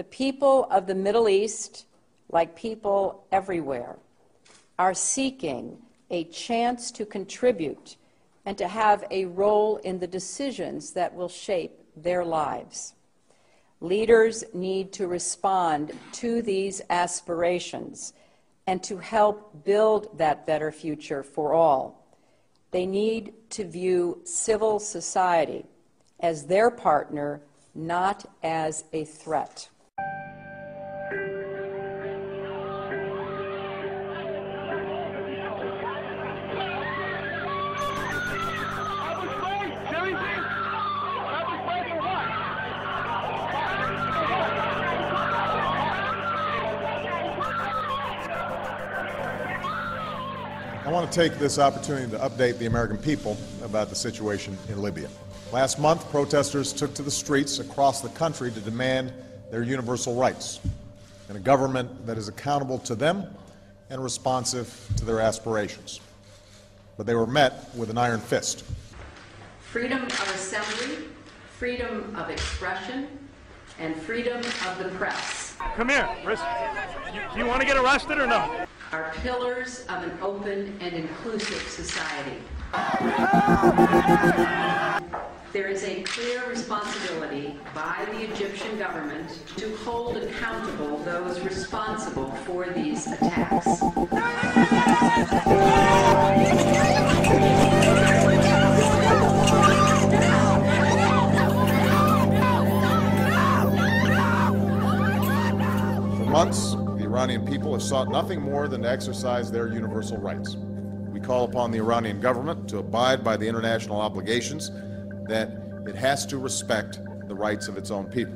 The people of the Middle East, like people everywhere, are seeking a chance to contribute and to have a role in the decisions that will shape their lives. Leaders need to respond to these aspirations and to help build that better future for all. They need to view civil society as their partner, not as a threat. I want to take this opportunity to update the American people about the situation in Libya. Last month, protesters took to the streets across the country to demand their universal rights and a government that is accountable to them and responsive to their aspirations. But they were met with an iron fist. Freedom of assembly, freedom of expression, and freedom of the press. Come here, you want to get arrested or no? Are pillars of an open and inclusive society. There is a clear responsibility by the Egyptian government to hold accountable those responsible for these attacks. For months, the Iranian people have sought nothing more than to exercise their universal rights. We call upon the Iranian government to abide by the international obligations that it has to respect the rights of its own people.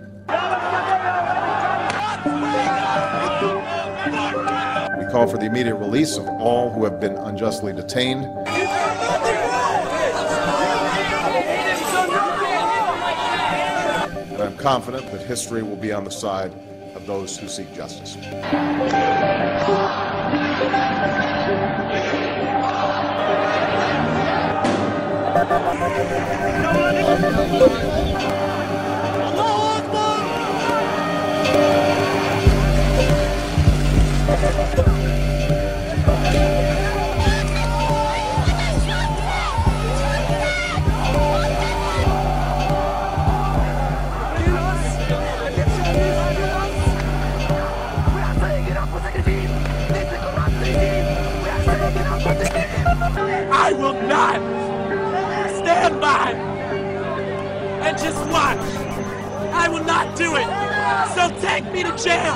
We call for the immediate release of all who have been unjustly detained. And I'm confident that history will be on the side of those who seek justice. I will not stand by and just watch. I will not do it. So take me to jail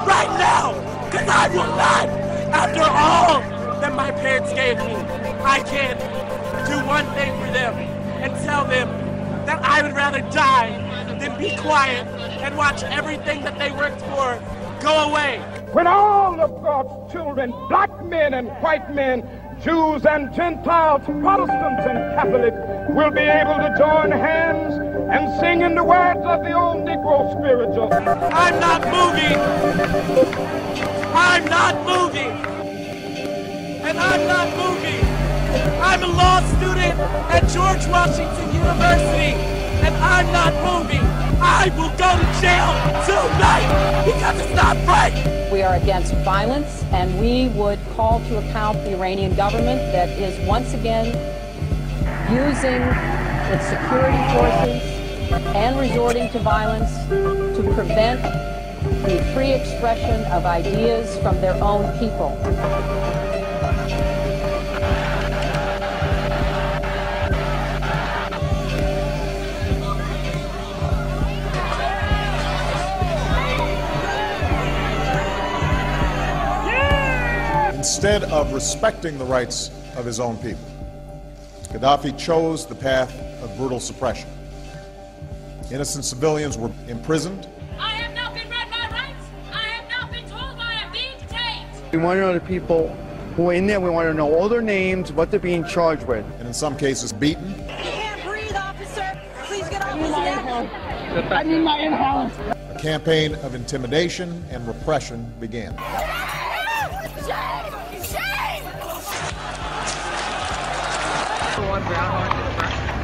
right now, because I will not. After all that my parents gave me, I can do one thing for them and tell them that I would rather die than be quiet and watch everything that they worked for go away. When all of God's children, black men and white men, Jews and Gentiles, Protestants and Catholics, will be able to join hands and sing in the words of the old Negro spiritual. I'm not moving. I'm not moving. And I'm not moving. I'm a law student at George Washington University, and I'm not moving. I will go to jail tonight because it's not right. We are against violence, and we would call to account the Iranian government that is once again using its security forces and resorting to violence to prevent the free expression of ideas from their own people. Instead of respecting the rights of his own people, Gaddafi chose the path of brutal suppression. Innocent civilians were imprisoned. I have not been read my rights. I have not been told why I'm being detained. We want to know the people who are in there. We want to know all their names, what they're being charged with. And in some cases beaten. You can't breathe, officer. Please get off the stand. I need my inhaler. A campaign of intimidation and repression began.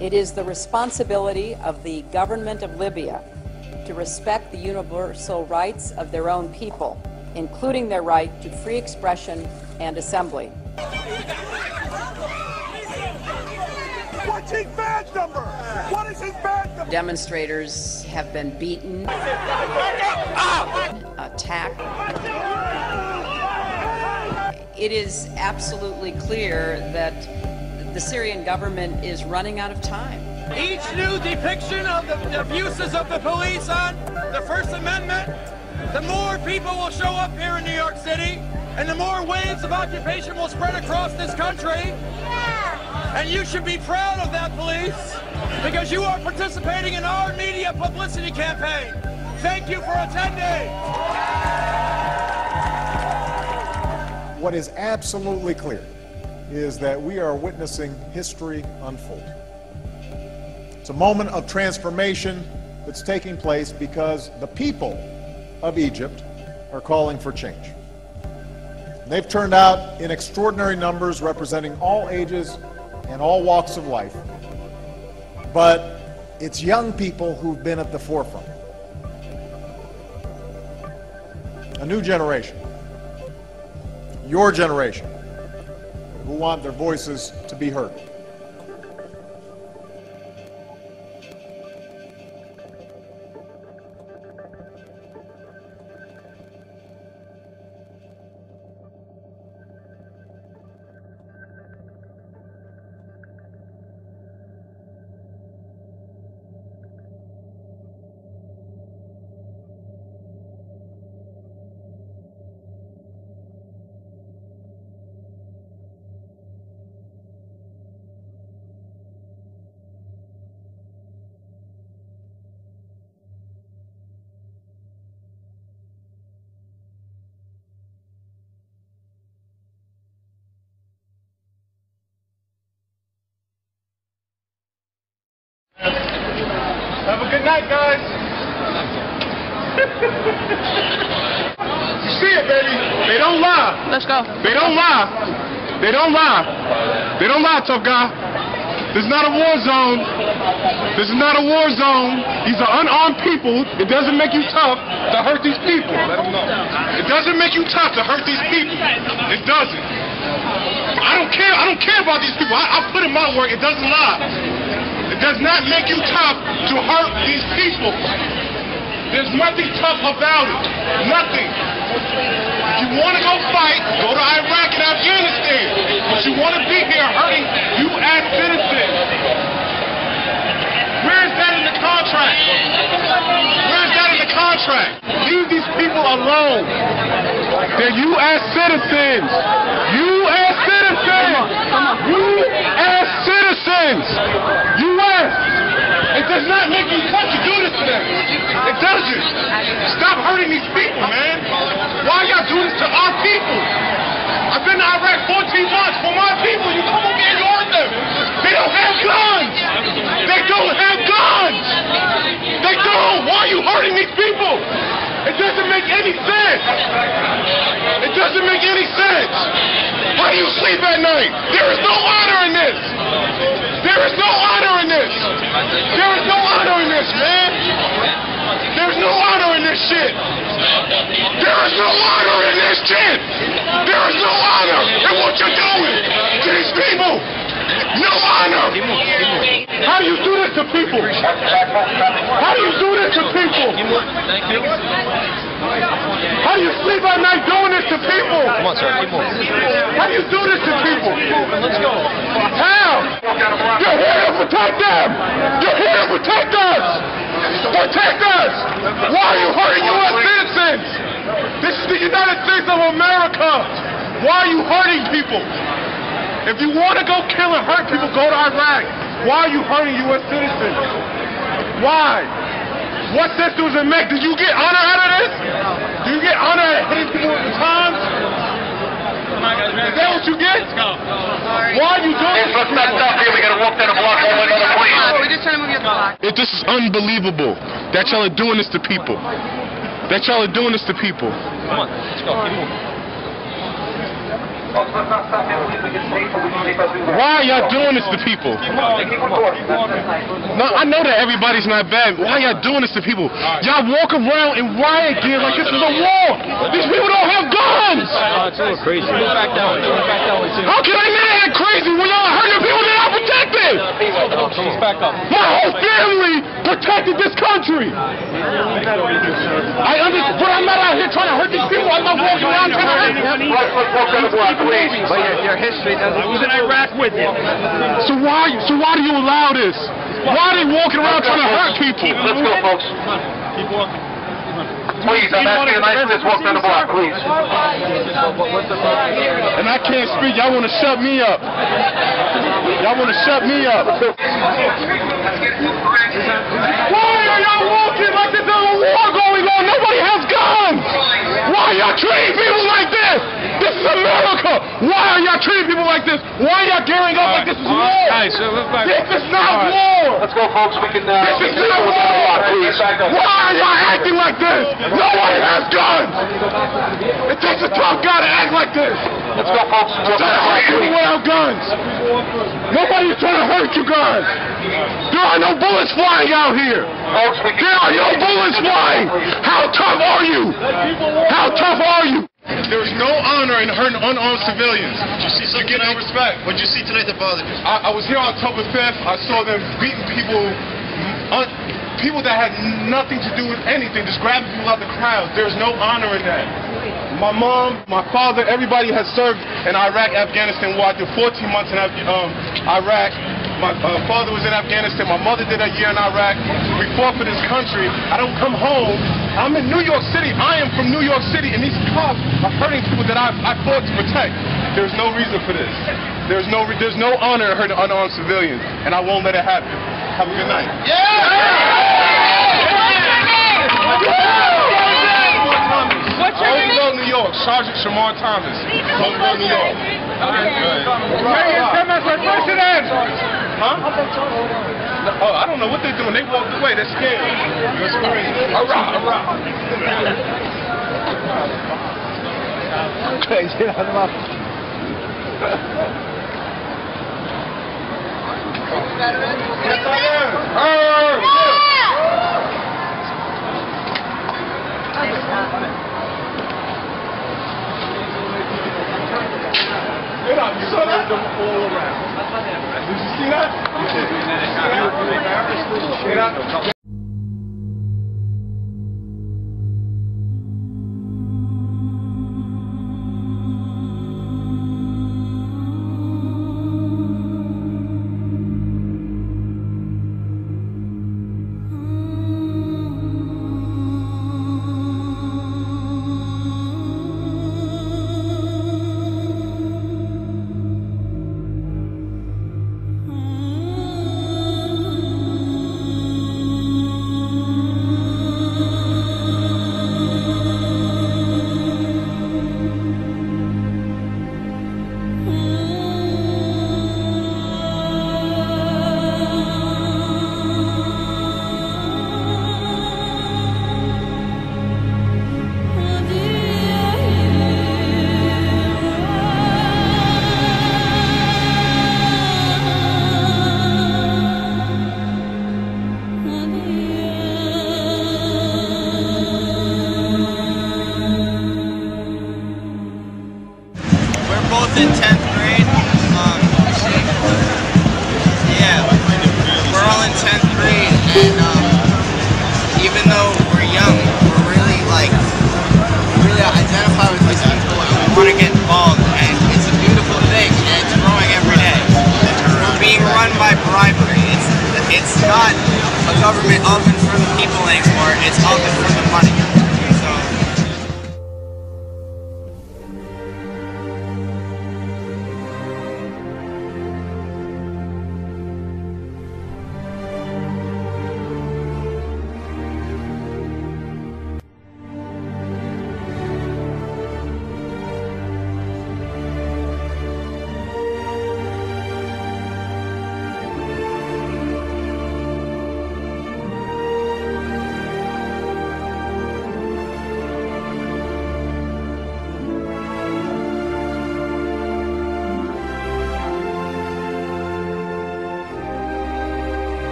It is the responsibility of the government of Libya to respect the universal rights of their own people, including their right to free expression and assembly. What's his badge number? What is his badge number? Demonstrators have been beaten, attacked. It is absolutely clear that the Syrian government is running out of time. Each new depiction of the abuses of the police on the First Amendment, the more people will show up here in New York City, and the more waves of occupation will spread across this country. And you should be proud of that, police, because you are participating in our media publicity campaign. Thank you for attending. What is absolutely clear is that we are witnessing history unfold. It's a moment of transformation that's taking place because the people of Egypt are calling for change. They've turned out in extraordinary numbers, representing all ages and all walks of life. But it's young people who've been at the forefront. A new generation, your generation, who want their voices to be heard. Have a good night, guys. You see it, baby. They don't lie. Let's go. They don't lie. They don't lie. They don't lie, tough guy. This is not a war zone. This is not a war zone. These are unarmed people. It doesn't make you tough to hurt these people. Let them know. It doesn't make you tough to hurt these people. It doesn't. I don't care. I don't care about these people. I put in my work. It doesn't lie. It does not make you tough to hurt these people. There's nothing tough about it. Nothing. If you want to go fight, go to Iraq and Afghanistan. But you want to be here hurting U.S. citizens. Where is that in the contract? Where is that in the contract? Leave these people alone. They're U.S. citizens. U.S. citizens. U.S. citizens. U.S. It does not make you tough to do this to them. It doesn't. Stop hurting these people, man. Why y'all do this to our people? I've been to Iraq 14 months for my people. You come over here and hurt them. They don't have guns. They don't have guns. They don't. Why are you hurting these people? It doesn't make any sense. It doesn't make any sense. How do you sleep at night? There is no honor in this. There is no honor in this. There is no honor in this, man. There's no honor in this shit. There is no honor in this shit. There is no honor in what you're doing to these people. No honor. How do you do this to people? How do you do this to people? How do you sleep at night doing this to people? Come on, sir. Keep moving. How do you do this to people? Let's go. How? You're here to protect them. You're here to protect us. Protect us. Why are you hurting U.S. citizens? This is the United States of America. Why are you hurting people? If you want to go kill and hurt people, go to Iraq. Why are you hurting U.S. citizens? Why? What sense does it make? Do you get honor out of this? Do you get honor out of hitting people with batons? Is that what you get? Why are you doing this? Let's not stop here. We got to walk down the block all the way to the police. We're just trying to move you up the block. This is unbelievable that y'all are doing this to people. That y'all are doing this to people. Come on, let's go. Keep moving. Why are y'all doing this to people? No, I know that everybody's not bad. Why are y'all doing this to people? Y'all walk around in riot gear like this is a war. These people don't have guns. It's a little crazy. How can I not act crazy when y'all are hurting people that are protected? Back up. My whole family protected this country. I understand, but I'm not out here trying to hurt these people. I'm not walking around trying to hurt them. But your history doesn't. I was in Iraq with you. So why do you allow this? Why are they walking around trying to hurt people? Let's go, folks. Keep walking. Please, I'm asking a nice minute. Walk down the block, please. And I can't speak. Y'all want to shut me up. Y'all want to shut me up. Why are y'all walking like there's a war going on? Nobody has guns. Why are y'all treating people like this? This is America. Why are y'all treating people like this? Why are y'all gearing up like this is war? This is not war. Let's go, folks. We can. This is not war. Why are y'all acting like this? Nobody has guns. It takes a tough guy to act like this. Let's go, folks. Trying to hurt people without guns. Nobody's trying to hurt you guys. There are no bullets flying out here. There are no bullets flying. How tough are you? How tough are you? There is no honor in hurting unarmed civilians. You get no respect. What did you see tonight that bothered you? I was here on October 5th. I saw them beating people, people that had nothing to do with anything, just grabbing people out of the crowd. There's no honor in that. My mom, my father, everybody has served in Iraq, Afghanistan war. I did 14 months in Iraq. My father was in Afghanistan. My mother did a year in Iraq. We fought for this country. I don't come home. I'm in New York City. I am from New York City, and these cops are hurting people that I fought to protect. There's no reason for this. There's no honor in hurting unarmed civilians, and I won't let it happen. Have a good night. What's your name? Holmesville, New York. Sergeant Shamar Thomas. Holmesville, New York. President! Huh? Oh, I don't know what they're doing. They walked away. They're scared. That's crazy. Hurrah, hurrah. Crazy. Get up, you saw that? All around. Did you see that? Get up. In 10th grade. Yeah, we're all in 10th grade, and even though we're young, we're really identify with these people and we want to get involved, and it's a beautiful thing, and it's growing every day. We're being run by bribery. It's not a government of and for the people anymore, it's of and for the money.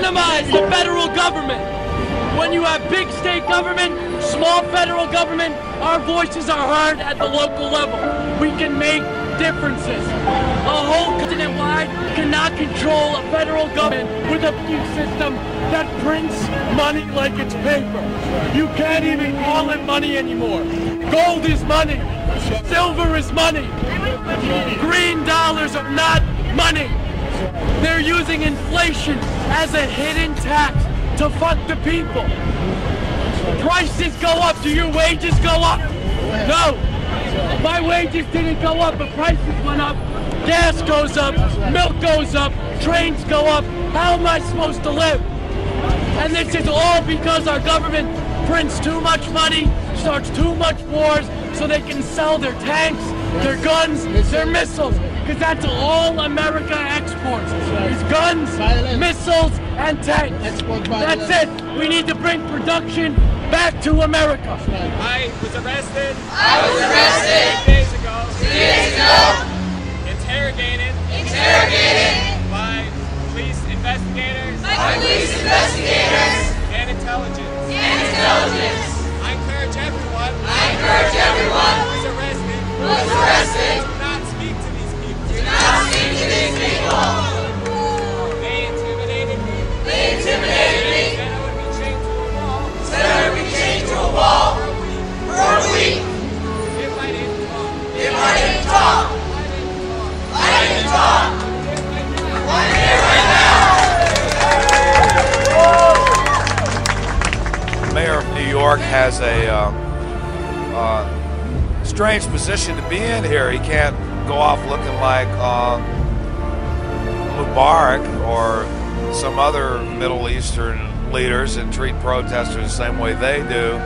minimize the federal government. When you have big state government, small federal government, our voices are heard at the local level. We can make differences. A whole continent-wide cannot control a federal government with a banking system that prints money like it's paper. You can't even call it money anymore. Gold is money. Silver is money. Green dollars are not money. They're using inflation as a hidden tax to fuck the people. Prices go up. Do your wages go up? No. My wages didn't go up, but prices went up. Gas goes up. Milk goes up. Trains go up. How am I supposed to live? And this is all because our government prints too much money, starts too much wars, so they can sell their tanks, their guns, their missiles. Because that's all America exports. Is guns, missiles, and tanks. That's it. We need to bring production back to America. I was arrested. 2 days ago. 2 days ago. Interrogated. By police investigators. And intelligence. I encourage everyone. Who's arrested. Do not speak to these people. They intimidated me. Said I would be chained to a wall. For a week. If I didn't talk. I'm here right The mayor of New York has a strange position to be in here. He can't go off looking like Mubarak or some other Middle Eastern leaders and treat protesters the same way they do.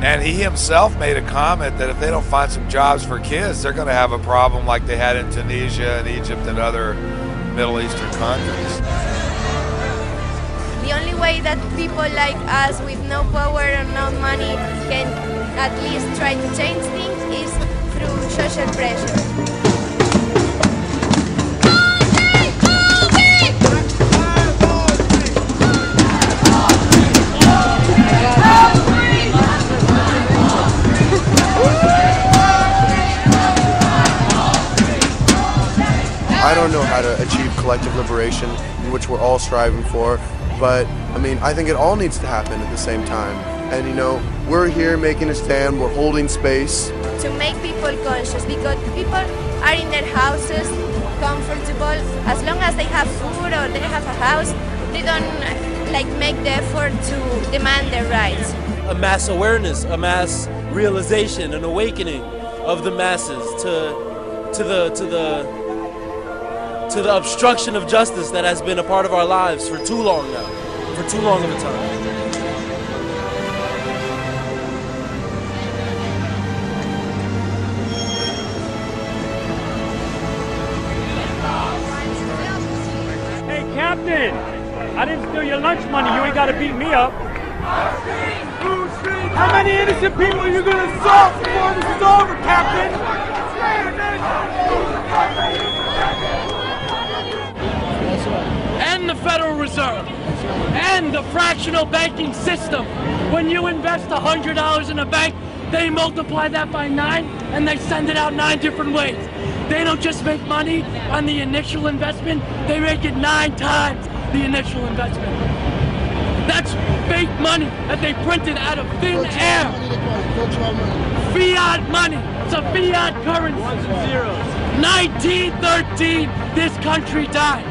And he himself made a comment that if they don't find some jobs for kids, they're going to have a problem like they had in Tunisia and Egypt and other Middle Eastern countries. The only way that people like us with no power or no money can at least try to change things is through social pressure. I don't know how to achieve collective liberation, which we're all striving for, but I mean, I think it all needs to happen at the same time. And you know, we're here making a stand, we're holding space. To make people conscious, because people are in their houses, comfortable, as long as they have food or they have a house, they don't make the effort to demand their rights. A mass awareness, a mass realization, an awakening of the masses to the obstruction of justice that has been a part of our lives for too long now, for too long of a time. Hey, Captain, I didn't steal your lunch money. You ain't got to beat me up. How many innocent people are you going to assault before this is over, Captain? And the Federal Reserve, and the fractional banking system. When you invest $100 in a bank, they multiply that by 9 and they send it out 9 different ways. They don't just make money on the initial investment, they make it 9 times the initial investment. That's fake money that they printed out of thin air. Fiat money, it's a fiat currency. 1913, this country died.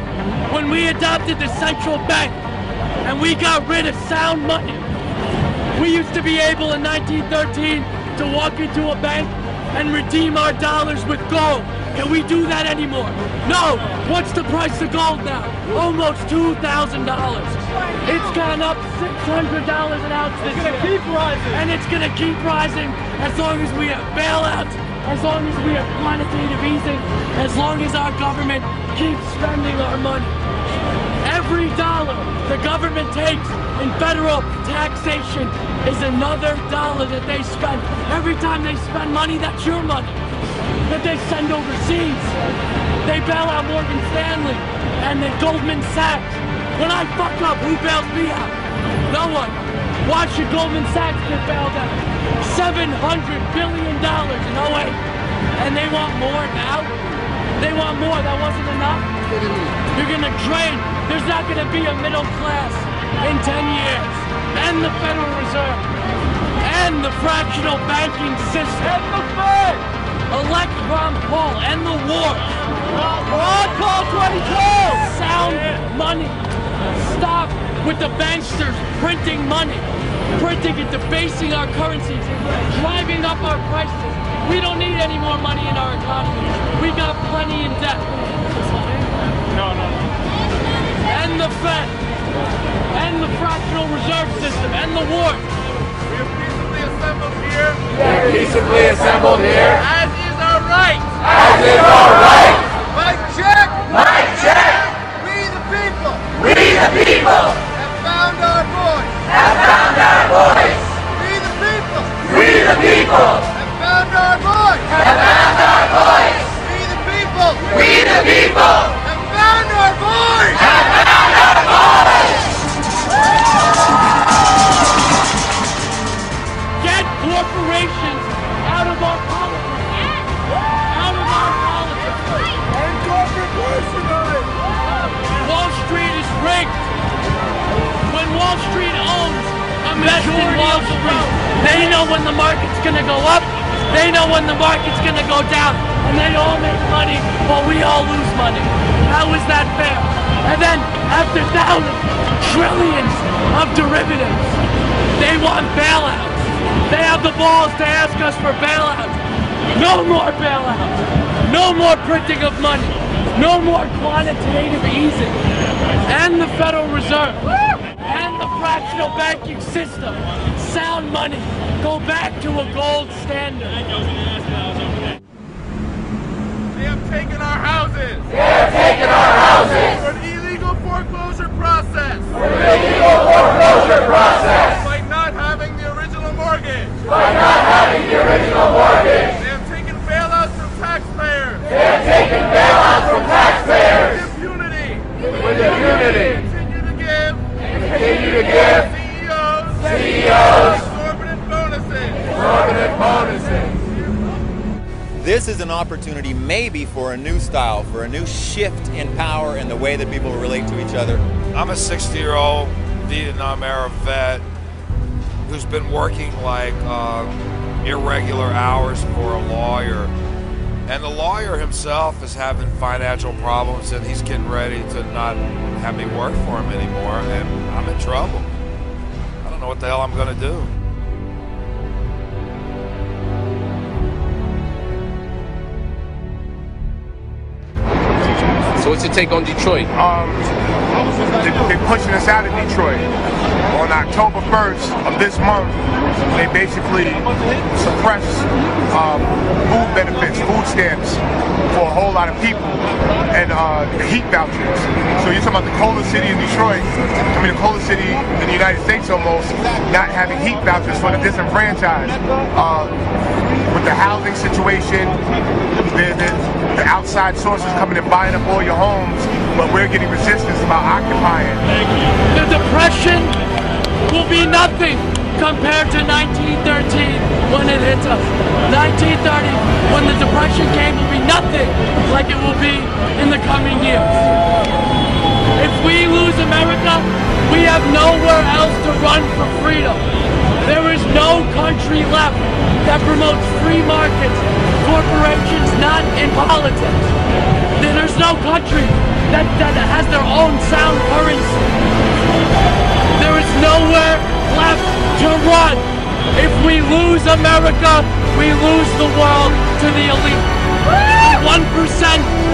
When we adopted the central bank and we got rid of sound money. We used to be able in 1913 to walk into a bank and redeem our dollars with gold. Can we do that anymore? No! What's the price of gold now? Almost $2,000. It's gone up $600 an ounce this year. It's gonna keep rising. And it's gonna keep rising as long as we have bailouts, as long as we have quantitative easing, as long as our government keeps spending our money. Every dollar the government takes in federal taxation is another dollar that they spend. Every time they spend money, that's your money that they send overseas. They bail out Morgan Stanley and then Goldman Sachs When I fuck up, who bails me out? No one. Watch your Goldman Sachs get bailed out. $700 billion in 08. And they want more now? They want more. That wasn't enough? You're gonna drain. There's not gonna be a middle class in 10 years. And the Federal Reserve. And the fractional banking system. And the Fed. Elect Ron Paul and the war. Ron Paul 2012. Sound money. Stop with the banksters printing money. Printing and debasing our currencies. Driving up our prices. We don't need any more money in our economy. We got plenty in debt. No. And the Fed. And the fractional reserve system. And the war. We have peaceably assembled here. Peaceably assembled here. As is our right. As is our right. Mic check. Mic check. We the people. We the people. Have found our voice. Have found our voice. We the people. We the people. Have found our voice. Have found our voice. We the people. We the people. Have found our voice. Have found our voice. Get corporations out of our politics. Out of our politics. And corporate personhood. Wall Street is rigged. When Wall Street owns a majority of Wall Street, they know when the market's gonna go up, they know when the market's gonna go down, and they all make money while we all lose money. How is that fair? And then, after thousands, trillions of derivatives, they want bailouts. They have the balls to ask us for bailouts. No more bailouts. No more printing of money. No more quantitative easing. And the Federal Reserve. And the fractional banking system. Sound money. Go back to a gold standard. They have taken our houses. They have taken our houses. For an illegal foreclosure process. For an illegal foreclosure process. By not having the original mortgage. By not having the original mortgage. They have taken bailouts from taxpayers. They have taken bailouts from taxpayers. With impunity. With impunity. Continue to give. Continue to give. CEOs. Exorbitant bonuses. Exorbitant bonuses. This is an opportunity maybe for a new style, for a new shift in power and the way that people relate to each other. I'm a 60-year-old Vietnam-era vet who's been working like irregular hours for a lawyer. And the lawyer himself is having financial problems and he's getting ready to not have me work for him anymore, and I'm in trouble. I don't know what the hell I'm gonna do. So what's your take on Detroit? They're pushing us out of Detroit. On October 1st of this month, they basically suppressed food benefits, food stamps for a whole lot of people, and heat vouchers. So you're talking about the coldest city in Detroit, the coldest city in the United States almost, not having heat vouchers for the disenfranchised. With the housing situation, the outside sources coming and buying up all your homes, but we're getting resistance about occupying. The Depression will be nothing compared to 1913 when it hits us. 1930, when the Depression came, will be nothing like it will be in the coming years. If we lose America, we have nowhere else to run for freedom. There is no country left that promotes free markets, corporations not in politics. There's no country that has their own sound currency. There is nowhere left to run. If we lose America, we lose the world to the elite. 1%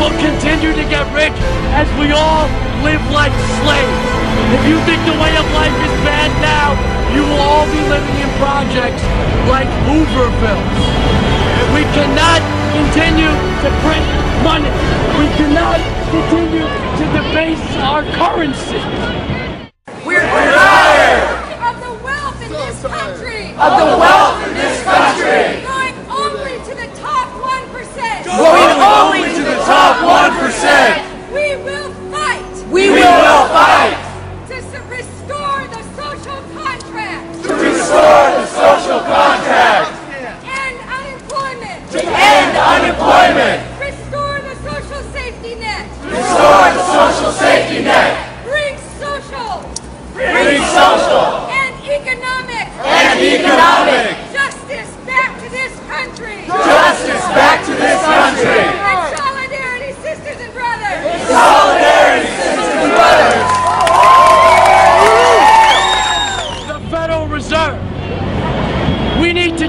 will continue to get rich as we all live like slaves. If you think the way of life is bad now, you will all be living in projects like Hooverville. We cannot continue to print money. We cannot continue to debase our currency. We're tired of the wealth in this country. Of the wealth in this country. Going only to the top 1%. Going only to the top 1%. We will fight. We will fight.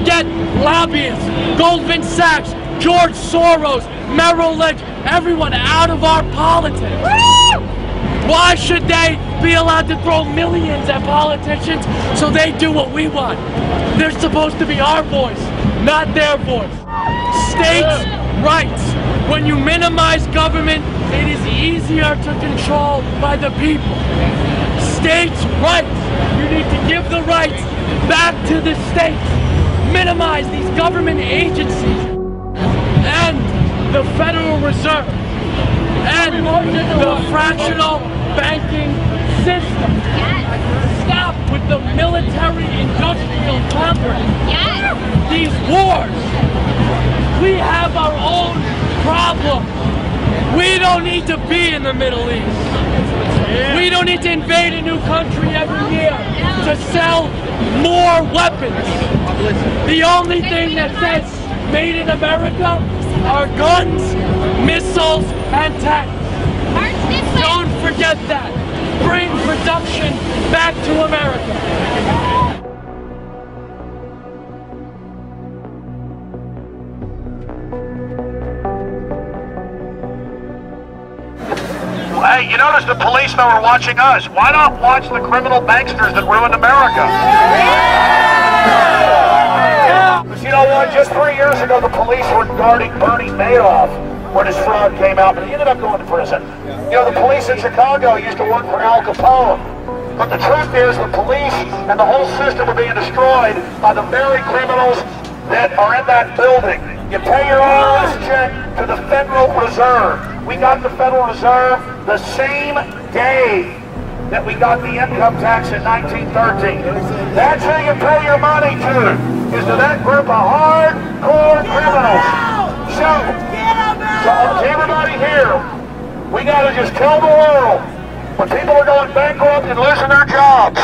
get lobbyists, Goldman Sachs, George Soros, Merrill Lynch, everyone out of our politics. Why should they be allowed to throw millions at politicians so they do what we want? They're supposed to be our voice, not their voice. States' rights. When you minimize government, it is easier to control by the people. States' rights. You need to give the rights back to the states. Minimize these government agencies and the Federal Reserve and the fractional banking system. Stop with the military-industrial complex. These wars. We have our own problem. We don't need to be in the Middle East. We don't need to invade a new country every year to sell more weapons. The only thing that says made in America are guns, missiles, and tanks. Don't forget that. Bring production back to America. Hey, you notice the policemen were watching us. Why not watch the criminal banksters that ruined America? Because you know what? Just 3 years ago, the police were guarding Bernie Madoff when his fraud came out, but he ended up going to prison. You know, the police in Chicago used to work for Al Capone. But the truth is, the police and the whole system are being destroyed by the very criminals that are in that building. You pay your IRS check to the Federal Reserve. We got the Federal Reserve the same day that we got the income tax in 1913. That's who you pay your money to, is to that group of hardcore criminals. So to everybody here, we got to just tell the world, when people are going bankrupt and losing their jobs,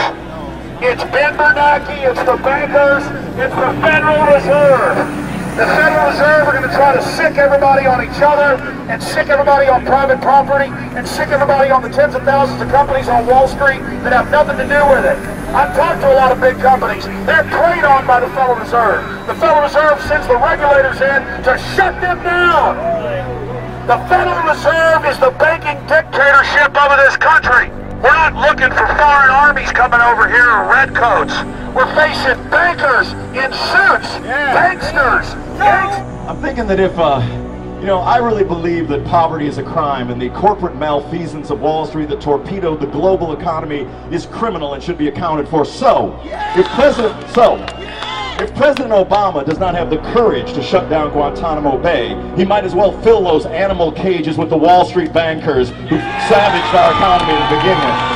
it's Ben Bernanke, it's the bankers, it's the Federal Reserve. The Federal Reserve are going to try to sick everybody on each other, and sick everybody on private property, and sick everybody on the tens of thousands of companies on Wall Street that have nothing to do with it. I've talked to a lot of big companies. They're preyed on by the Federal Reserve. The Federal Reserve sends the regulators in to shut them down. The Federal Reserve is the banking dictatorship of this country. We're not looking for foreign armies coming over here or redcoats. We're facing bankers in suits, banksters. I'm thinking that if, you know, I really believe that poverty is a crime and the corporate malfeasance of Wall Street that torpedoed the global economy is criminal and should be accounted for. So, if President Obama does not have the courage to shut down Guantanamo Bay, he might as well fill those animal cages with the Wall Street bankers who savaged our economy to begin with.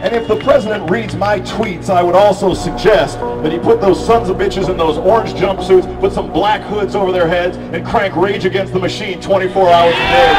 And if the president reads my tweets, I would also suggest that he put those sons of bitches in those orange jumpsuits, put some black hoods over their heads, and crank Rage Against the Machine 24 hours a day.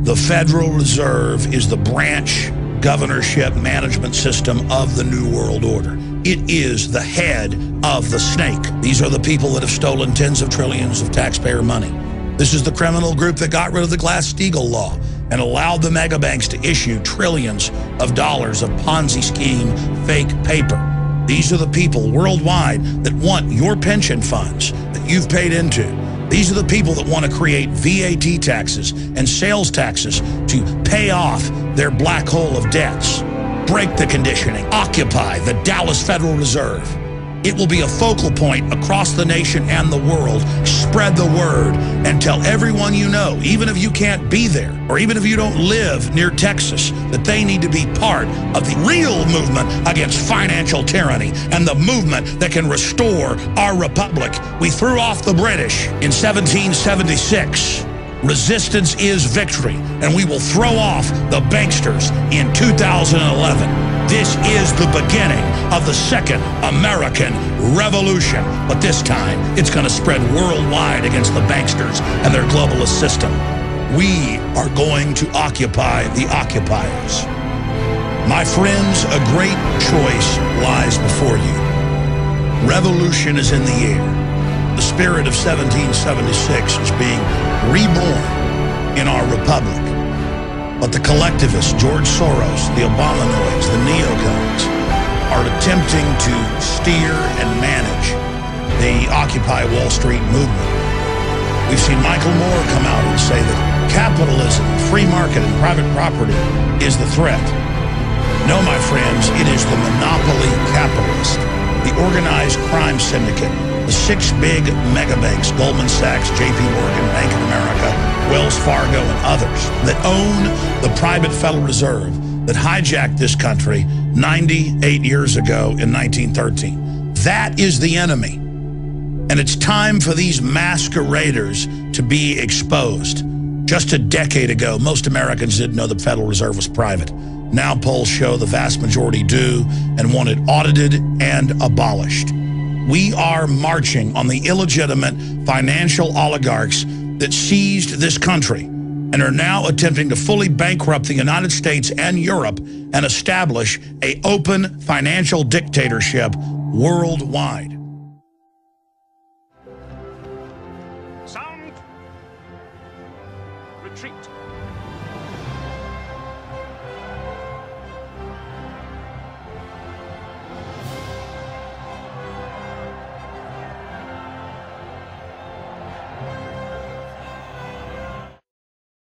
The Federal Reserve is the branch governorship management system of the New World Order. It is the head of the snake. These are the people that have stolen tens of trillions of taxpayer money. This is the criminal group that got rid of the Glass-Steagall law and allowed the mega banks to issue trillions of dollars of Ponzi scheme fake paper. These are the people worldwide that want your pension funds that you've paid into. These are the people that want to create VAT taxes and sales taxes to pay off their black hole of debts. Break the conditioning. Occupy the Dallas Federal Reserve. It will be a focal point across the nation and the world. Spread the word and tell everyone you know, even if you can't be there, or even if you don't live near Texas, that they need to be part of the real movement against financial tyranny and the movement that can restore our republic. We threw off the British in 1776. Resistance is victory, and we will throw off the banksters in 2011. This is the beginning of the second American Revolution. But this time, it's going to spread worldwide against the banksters and their globalist system. We are going to occupy the occupiers. My friends, a great choice lies before you. Revolution is in the air. The spirit of 1776 is being reborn in our republic. But the collectivists, George Soros, the Obamanoids, the neocons, are attempting to steer and manage the Occupy Wall Street movement. We've seen Michael Moore come out and say that capitalism, free market, and private property is the threat. No, my friends, it is the monopoly capitalist, the organized crime syndicate, the 6 big mega banks, Goldman Sachs, JP Morgan, Bank of America, Wells Fargo, and others, that own the private Federal Reserve that hijacked this country 98 years ago in 1913. That is the enemy. And it's time for these masqueraders to be exposed. Just a decade ago, most Americans didn't know the Federal Reserve was private. Now polls show the vast majority do and want it audited and abolished. We are marching on the illegitimate financial oligarchs that seized this country and are now attempting to fully bankrupt the United States and Europe and establish an open financial dictatorship worldwide. Sound. Retreat.